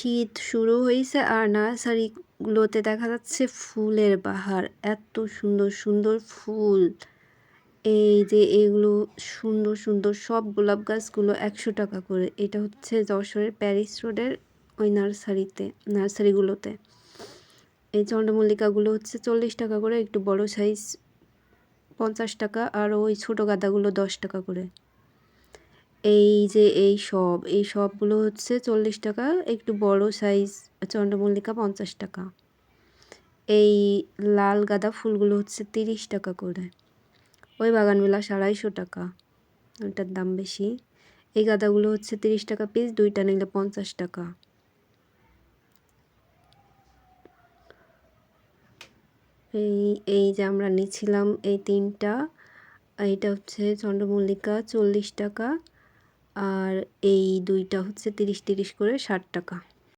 শীত শুরু হয়েছে আর নার্সারিগুলোতে দেখা যাচ্ছে ফুলের বাহার, এত সুন্দর সুন্দর ফুল। এই যে এগুলো সুন্দর সুন্দর সব গোলাপ গাছগুলো 100 টাকা করে। এটা হচ্ছে যশোরের প্যারিস রোডের ওই নার্সারিগুলোতে। এই চন্দ্রমল্লিকাগুলো হচ্ছে 40 টাকা করে, একটু বড় সাইজ 50 টাকা, আর ওই ছোট গাঁদাগুলো 10 টাকা করে। এই যে এই সবগুলো হচ্ছে 40 টাকা, একটু বড় সাইজ চন্দ্রমল্লিকা 50 টাকা। এই লাল গাঁদা ফুলগুলো হচ্ছে 30 টাকা করে। ওই বাগানবিলাস 250 টাকা, ওইটার দাম বেশি। এই গাঁদাগুলো হচ্ছে 30 টাকা পিস, দুইটা নিলে 50 টাকা। এই যে আমরা নিয়েছিলাম এই 3টা। এইটা হচ্ছে চন্দ্রমল্লিকা 40 টাকা, আর এই দুইটা হচ্ছে 30 করে 60 টাকা।